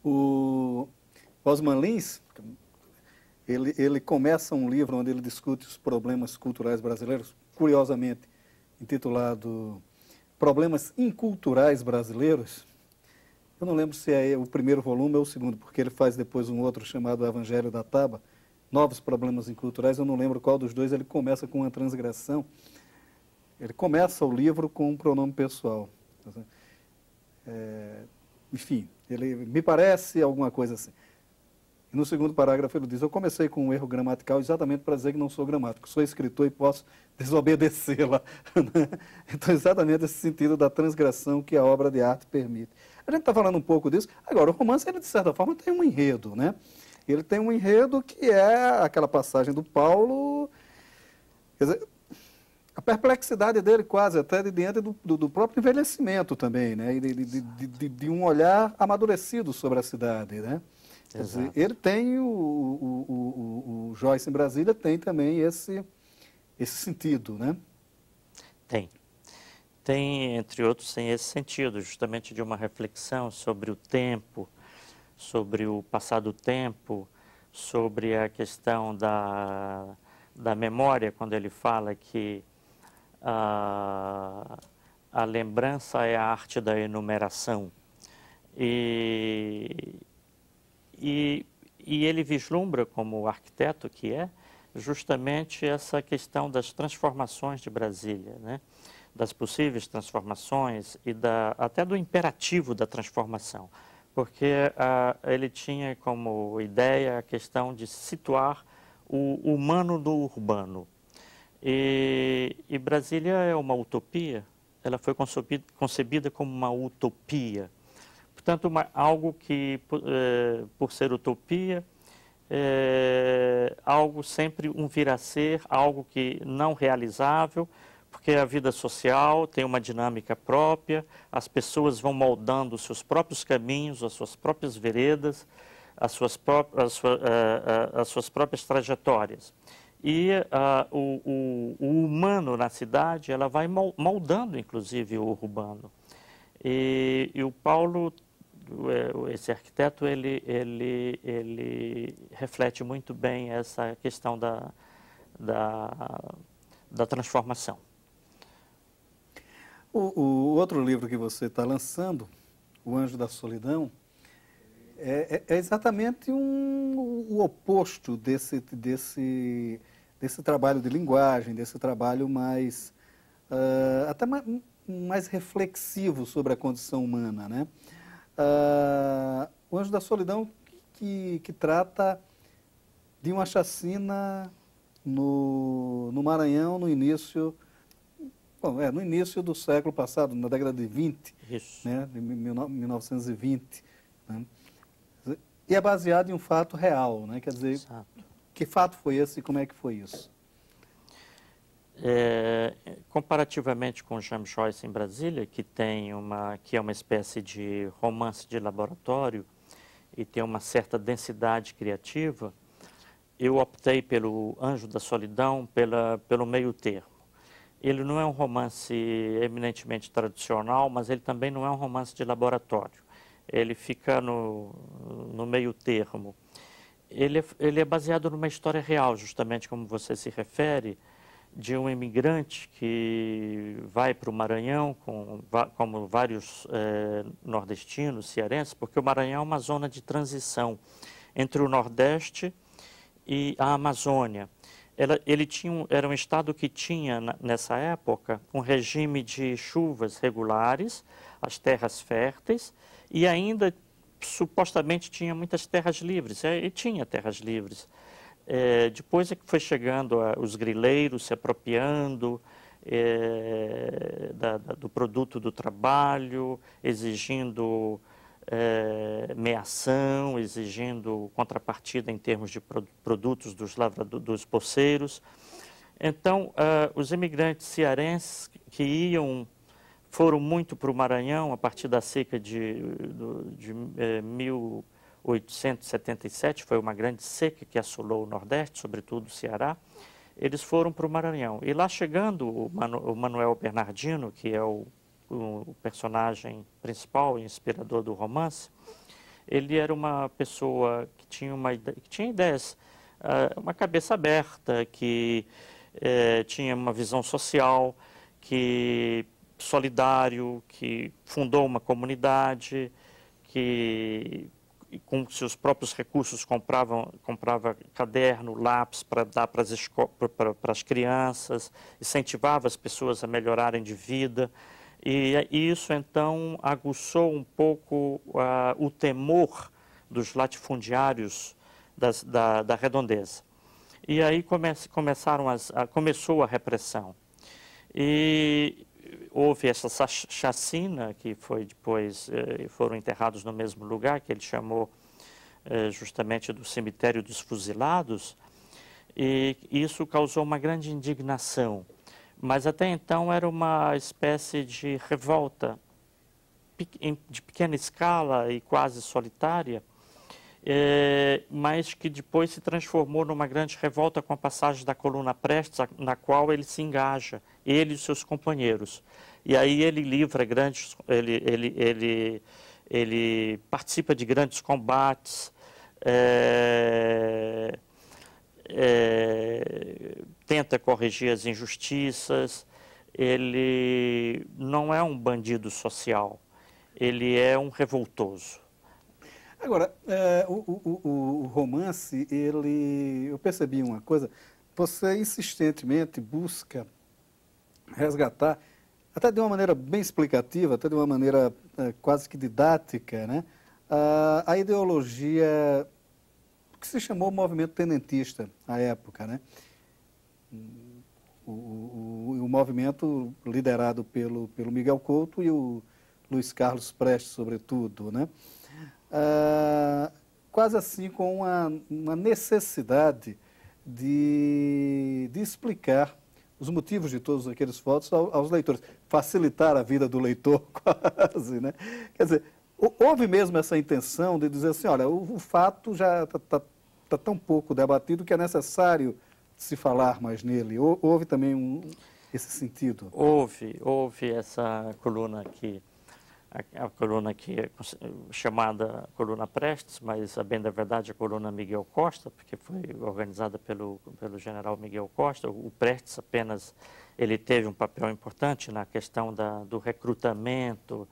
O Osman Lins, ele começa um livro onde ele discute os problemas culturais brasileiros, curiosamente intitulado Problemas Inculturais Brasileiros. Eu não lembro se é o primeiro volume ou o segundo, porque ele faz depois um outro chamado Evangelho da Taba, Novos Problemas Inculturais. Eu não lembro qual dos dois. Ele começa com uma transgressão. Ele começa o livro com um pronome pessoal. Enfim, ele me parece alguma coisa assim. E no segundo parágrafo ele diz: eu comecei com um erro gramatical exatamente para dizer que não sou gramático, sou escritor e posso desobedecê-la. Então, exatamente esse sentido da transgressão que a obra de arte permite. A gente está falando um pouco disso. Agora, o romance, ele, de certa forma, tem um enredo, né? Ele tem um enredo que é aquela passagem do Paulo, quer dizer, a perplexidade dele quase até diante do próprio envelhecimento também, né? E de um olhar amadurecido sobre a cidade, né? Quer dizer, ele tem, o Joyce em Brasília tem também esse sentido, né? Tem. Tem, entre outros, tem esse sentido, justamente de uma reflexão sobre o tempo, sobre o passar do tempo, sobre a questão da memória, quando ele fala que a lembrança é a arte da enumeração. E ele vislumbra, como arquiteto que é, justamente essa questão das transformações de Brasília, né? Das possíveis transformações e até do imperativo da transformação, porque ele tinha como ideia a questão de situar o humano no urbano. E Brasília é uma utopia, ela foi concebida como uma utopia. Portanto, algo que, por ser utopia, algo sempre um vir a ser, algo que não realizável, porque a vida social tem uma dinâmica própria, as pessoas vão moldando os seus próprios caminhos, as suas próprias veredas, as suas próprias trajetórias. E o humano na cidade, ela vai moldando, inclusive, o urbano. E o Paulo, esse arquiteto, ele reflete muito bem essa questão da transformação. O outro livro que você está lançando, O Anjo da Solidão, é exatamente o oposto desse trabalho de linguagem, desse trabalho mais, até mais reflexivo sobre a condição humana, né? O Anjo da Solidão que trata de uma chacina no Maranhão no início do século passado, na década de 20, Isso. né, de 1920. Né? E é baseado em um fato real, né? Quer dizer, Exato. Que fato foi esse e como é que foi isso? Comparativamente com James Joyce em Brasília, que é uma espécie de romance de laboratório e tem uma certa densidade criativa, eu optei pelo Anjo da Solidão pelo meio termo. Ele não é um romance eminentemente tradicional, mas ele também não é um romance de laboratório. Ele fica no meio termo. Ele é baseado numa história real, justamente como você se refere, de um imigrante que vai para o Maranhão, como vários nordestinos, cearenses, porque o Maranhão é uma zona de transição entre o Nordeste e a Amazônia. Era um estado que tinha, nessa época, um regime de chuvas regulares, as terras férteis, e ainda supostamente tinha muitas terras livres, e tinha terras livres. Depois é que foi chegando os grileiros se apropriando do produto do trabalho, exigindo meação, exigindo contrapartida em termos de produtos dos poceiros. Então, os imigrantes cearenses que foram muito para o Maranhão a partir da seca de 1877, foi uma grande seca que assolou o Nordeste, sobretudo o Ceará. Eles foram para o Maranhão. E lá chegando, o Manuel Bernardino, que é o personagem principal e inspirador do romance, Ele era uma pessoa que tinha, que tinha ideias, uma cabeça aberta, que tinha uma visão social, que solidário, que fundou uma comunidade, que com seus próprios recursos comprava caderno, lápis para dar para as crianças, incentivava as pessoas a melhorarem de vida. E isso, então, aguçou um pouco o temor dos latifundiários da Redondeza. E aí começou a repressão. E houve essa chacina, que foi depois, foram enterrados no mesmo lugar, que ele chamou justamente do cemitério dos fuzilados, e isso causou uma grande indignação. Mas até então era uma espécie de revolta de pequena escala e quase solitária, mas que depois se transformou numa grande revolta com a passagem da coluna Prestes, na qual ele se engaja, ele e os seus companheiros. E aí ele livra grandes, ele participa de grandes combates, tenta corrigir as injustiças. Ele não é um bandido social, ele é um revoltoso. Agora, o romance, eu percebi uma coisa, você insistentemente busca resgatar, até de uma maneira bem explicativa, até de uma maneira quase que didática, né, a ideologia que se chamou movimento tenentista à época, né? O movimento liderado pelo Miguel Couto e o Luiz Carlos Prestes, sobretudo, né? Quase assim com uma necessidade de explicar os motivos de todos aqueles votos aos leitores, facilitar a vida do leitor quase, né? Quer dizer, houve mesmo essa intenção de dizer assim, olha, o fato já está tão pouco debatido que é necessário se falar mais nele. Houve também esse sentido? Houve essa coluna aqui, a coluna que é chamada Coluna Prestes, mas, a bem da verdade, a coluna Miguel Costa, porque foi organizada pelo general Miguel Costa. O Prestes apenas ele teve um papel importante na questão do recrutamento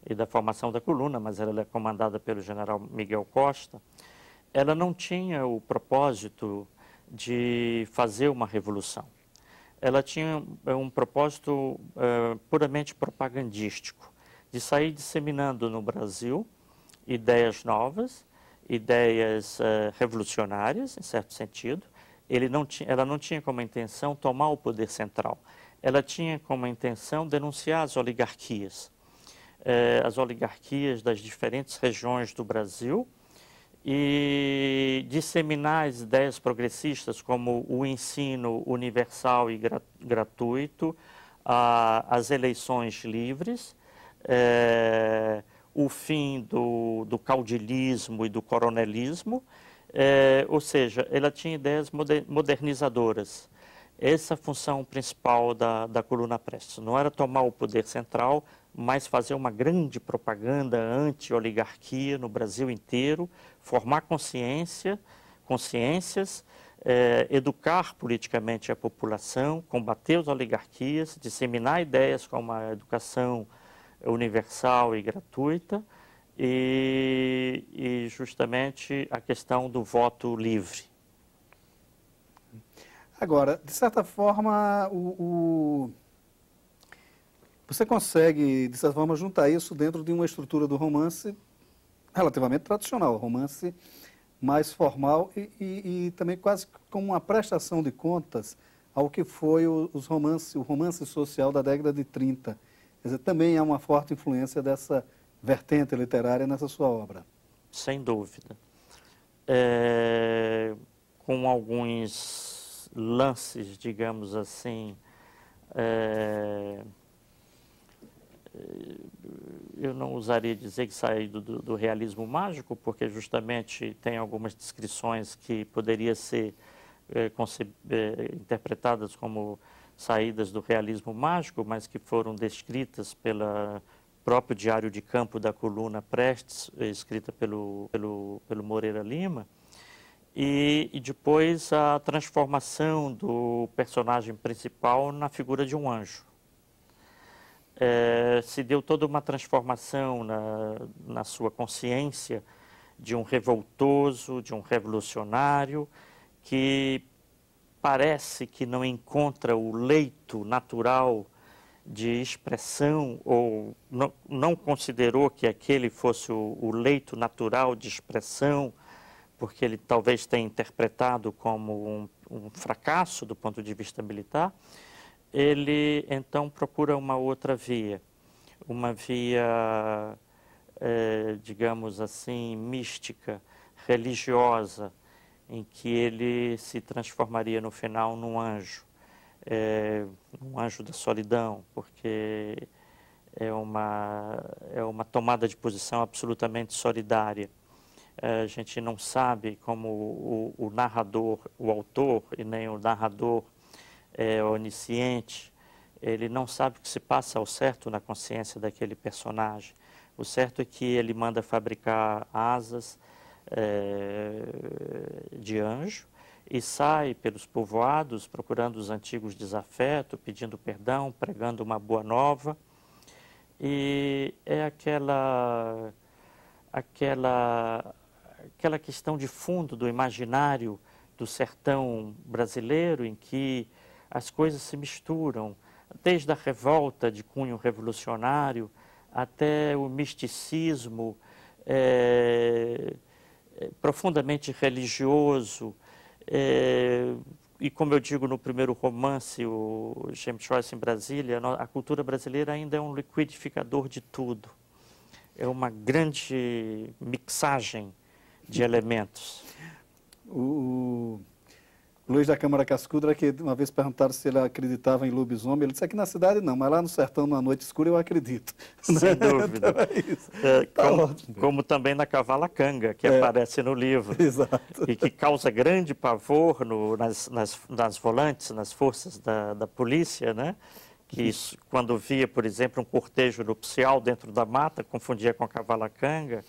e da formação da coluna, mas ela é comandada pelo general Miguel Costa. Ela não tinha o propósito de fazer uma revolução. Ela tinha um propósito puramente propagandístico, de sair disseminando no Brasil ideias novas, ideias revolucionárias, em certo sentido. Ela não tinha como intenção tomar o poder central. Ela tinha como intenção denunciar as oligarquias das diferentes regiões do Brasil, e disseminar as ideias progressistas como o ensino universal e gratuito, as eleições livres, o fim do caudilismo e do coronelismo, ou seja, ela tinha ideias modernizadoras. Essa é a função principal da coluna Prestes. Não era tomar o poder central, mas fazer uma grande propaganda anti-oligarquia no Brasil inteiro, formar consciências, educar politicamente a população, combater as oligarquias, disseminar ideias como a educação universal e gratuita e justamente a questão do voto livre. Agora, de certa forma, você consegue, de certa forma, juntar isso dentro de uma estrutura do romance relativamente tradicional, romance mais formal e também quase como uma prestação de contas ao que foi o romance social da década de 30. Quer dizer, também há uma forte influência dessa vertente literária nessa sua obra. Sem dúvida. Com alguns lances, digamos assim, eu não usaria dizer que saído do realismo mágico, porque justamente tem algumas descrições que poderiam ser interpretadas como saídas do realismo mágico, mas que foram descritas próprio Diário de Campo da Coluna Prestes, escrita pelo Moreira Lima, e depois a transformação do personagem principal na figura de um anjo. Se deu toda uma transformação na sua consciência de um revoltoso, de um revolucionário, que parece que não encontra o leito natural de expressão, ou não considerou que aquele fosse o leito natural de expressão, porque ele talvez tenha interpretado como um fracasso do ponto de vista militar. Ele então procura uma outra via, uma via, digamos assim, mística, religiosa, em que ele se transformaria no final num anjo, um anjo da solidão, porque é uma tomada de posição absolutamente solidária. A gente não sabe como o narrador, o autor, e nem o narrador onisciente, ele não sabe o que se passa ao certo na consciência daquele personagem. O certo é que ele manda fabricar asas de anjo e sai pelos povoados procurando os antigos desafetos, pedindo perdão, pregando uma boa nova. E é aquela questão de fundo do imaginário do sertão brasileiro, em que as coisas se misturam, desde a revolta de cunho revolucionário até o misticismo profundamente religioso. E como eu digo no primeiro romance, o James Joyce em Brasília, a cultura brasileira ainda é um liquidificador de tudo. É uma grande mixagem de elementos. O Luiz da Câmara Cascudra, que uma vez perguntaram se ele acreditava em lobisomem, ele disse: aqui na cidade não, mas lá no sertão, na noite escura, eu acredito. Sem dúvida. Então é isso. Como também na Cavalacanga, que aparece no livro. Exato. E que causa grande pavor nas volantes, nas forças da polícia, né? Que isso, quando via, por exemplo, um cortejo nupcial dentro da mata, confundia com a Cavalacanga,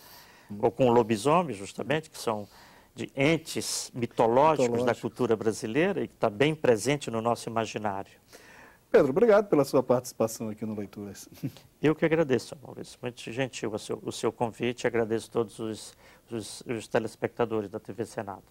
ou com o lobisomem, justamente, que são de entes mitológicos da cultura brasileira e que está bem presente no nosso imaginário. Pedro, obrigado pela sua participação aqui no Leituras. Eu que agradeço, Maurício. Muito gentil o seu convite, agradeço a todos os telespectadores da TV Senado.